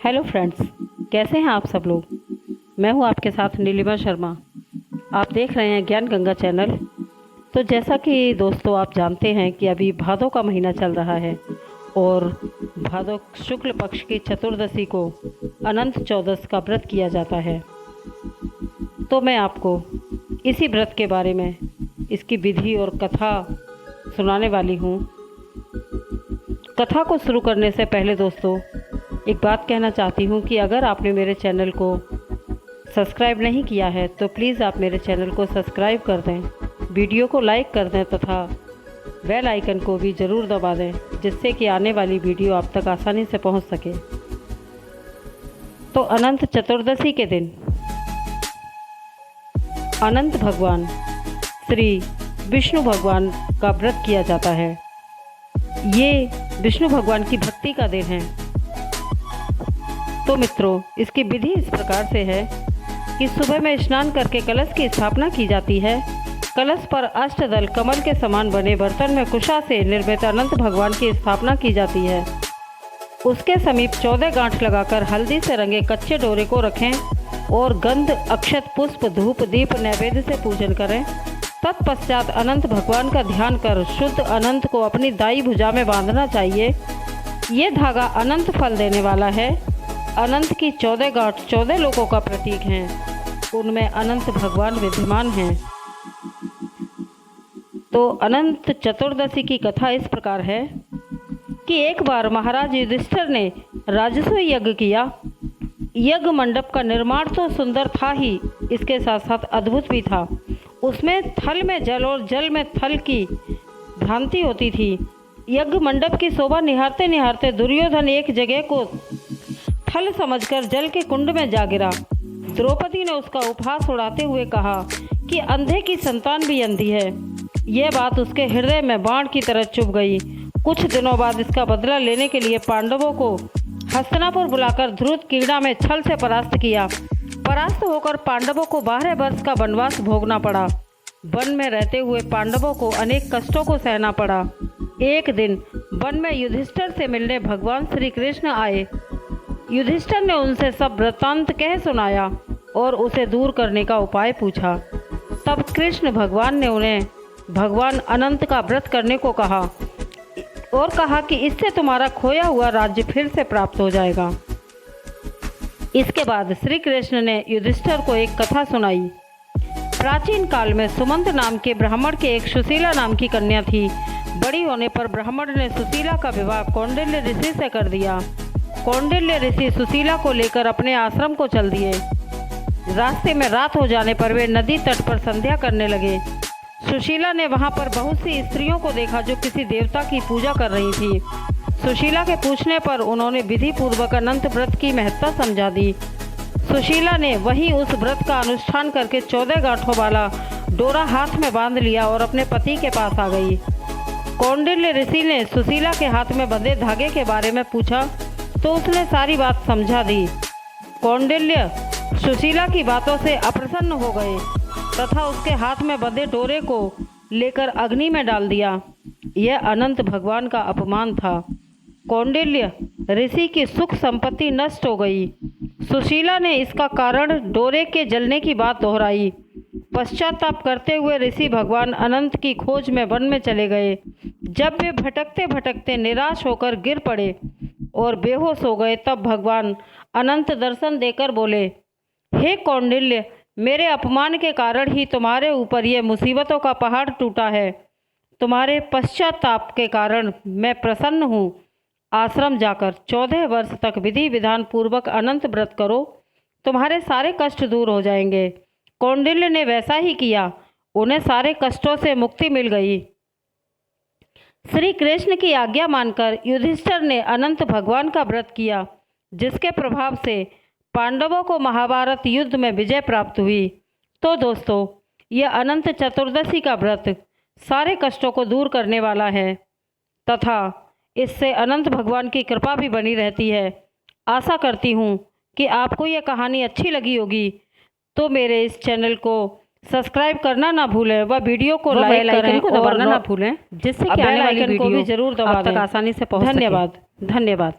Hello friends, कैसे हैं आप सब लोग। मैं हूं आपके साथ नीलिमा शर्मा। आप देख रहे हैं ज्ञान गंगा चैनल। तो जैसा कि दोस्तों आप जानते हैं कि अभी भादों का महीना चल रहा है और भादों शुक्ल पक्ष की चतुर्दशी को अनंत चौदस का व्रत किया जाता है। तो मैं आपको इसी व्रत के बारे में, इसकी विधि और कथा सुनाने वाली हूँ। कथा को शुरू करने से पहले दोस्तों एक बात कहना चाहती हूँ कि अगर आपने मेरे चैनल को सब्सक्राइब नहीं किया है तो प्लीज़ आप मेरे चैनल को सब्सक्राइब कर दें, वीडियो को लाइक कर दें तथा बेल आइकन को भी ज़रूर दबा दें, जिससे कि आने वाली वीडियो आप तक आसानी से पहुँच सके। तो अनंत चतुर्दशी के दिन अनंत भगवान श्री विष्णु भगवान का व्रत किया जाता है। ये विष्णु भगवान की भक्ति का दिन है। तो मित्रों, इसकी विधि इस प्रकार से है कि सुबह में स्नान करके कलश की स्थापना की जाती है। कलश पर अष्टदल कमल के समान बने बर्तन में कुशा से निर्मित अनंत भगवान की स्थापना की जाती है। उसके समीप 14 गांठ लगाकर हल्दी से रंगे कच्चे डोरे को रखें और गंध, अक्षत, पुष्प, धूप, दीप नैवेद्य से पूजन करें। तत्पश्चात अनंत भगवान का ध्यान कर शुद्ध अनंत को अपनी दाई भुजा में बांधना चाहिए। ये धागा अनंत फल देने वाला है। अनंत की 14 गांठ 14 लोकों का प्रतीक हैं, उनमें अनंत भगवान विद्यमान हैं। तो अनंत चतुर्दशी की कथा इस प्रकार है कि एक बार महाराज युधिष्ठिर ने राजस्व यज्ञ किया। यज्ञ मंडप का निर्माण तो सुंदर था ही, इसके साथ साथ अद्भुत भी था। उसमें थल में जल और जल में थल की भ्रांति होती थी। यज्ञ मंडप की शोभा निहारते निहारते दुर्योधन एक जगह को थल समझकर जल के कुंड में जा गिरा। द्रौपदी ने उसका उपहास उड़ाते हुए कहा कि अंधे की संतान भी अंधी है। यह बात उसके हृदय में बाण की तरह चुभ गई। कुछ दिनों बाद इसका बदला लेने के लिए पांडवों को हस्तिनापुर बुलाकर ध्रुव क्रीड़ा में छल से परास्त किया। परास्त होकर पांडवों को 12 वर्ष का वनवास भोगना पड़ा। वन में रहते हुए पांडवों को अनेक कष्टों को सहना पड़ा। एक दिन वन में युधिष्ठिर से मिलने भगवान श्री कृष्ण आए। युधिष्ठिर ने उनसे सब वृत्तांत कह सुनाया और उसे दूर करने का उपाय पूछा। तब कृष्ण भगवान ने उन्हें भगवान अनंत का व्रत करने को कहा और कहा कि इससे तुम्हारा खोया हुआ राज्य फिर से प्राप्त हो जाएगा। इसके बाद श्री कृष्ण ने युधिष्ठिर को एक कथा सुनाई। प्राचीन काल में सुमंत नाम के ब्राह्मण के एक सुशीला नाम की कन्या थी। बड़ी होने पर ब्राह्मण ने सुशीला का विवाह कौंडिल्य ऋषि से कर दिया। कौंडिल्य ऋषि सुशीला को लेकर अपने आश्रम को चल दिए। रास्ते में रात हो जाने पर वे नदी तट पर संध्या करने लगे। सुशीला ने वहां पर बहुत सी स्त्रियों को देखा जो किसी देवता की पूजा कर रही थी। सुशीला के पूछने पर उन्होंने विधि पूर्वक अनंत व्रत की महत्ता समझा दी। सुशीला ने वहीं उस व्रत का अनुष्ठान करके 14 गांठों वाला डोरा हाथ में बांध लिया और अपने पति के पास आ गई। कौंडिल्य ऋषि ने सुशीला के हाथ में बंधे धागे के बारे में पूछा तो उसने सारी बात समझा दी। कौंडिल्य सुशीला की बातों से अप्रसन्न हो गए तथा उसके हाथ में बंधे डोरे को लेकर अग्नि में डाल दिया। यह अनंत भगवान का अपमान था। कौंडिल्य ऋषि की सुख संपत्ति नष्ट हो गई। सुशीला ने इसका कारण डोरे के जलने की बात दोहराई। पश्चाताप करते हुए ऋषि भगवान अनंत की खोज में वन में चले गए। जब वे भटकते भटकते निराश होकर गिर पड़े और बेहोश हो गए, तब भगवान अनंत दर्शन देकर बोले, हे कौंडिल्य, मेरे अपमान के कारण ही तुम्हारे ऊपर ये मुसीबतों का पहाड़ टूटा है। तुम्हारे पश्चाताप के कारण मैं प्रसन्न हूँ। आश्रम जाकर 14 वर्ष तक विधि विधान पूर्वक अनंत व्रत करो, तुम्हारे सारे कष्ट दूर हो जाएंगे। कौंडिल्य ने वैसा ही किया। उन्हें सारे कष्टों से मुक्ति मिल गई। श्री कृष्ण की आज्ञा मानकर युधिष्ठिर ने अनंत भगवान का व्रत किया, जिसके प्रभाव से पांडवों को महाभारत युद्ध में विजय प्राप्त हुई। तो दोस्तों, यह अनंत चतुर्दशी का व्रत सारे कष्टों को दूर करने वाला है तथा इससे अनंत भगवान की कृपा भी बनी रहती है। आशा करती हूँ कि आपको यह कहानी अच्छी लगी होगी। तो मेरे इस चैनल को सब्सक्राइब करना ना भूलें व वीडियो को लाइक करें को दबाना ना भूलें, जिससे कि आने वाली वीडियो भी जरूर दबा दें। आसानी से पहुंच सके। धन्यवाद।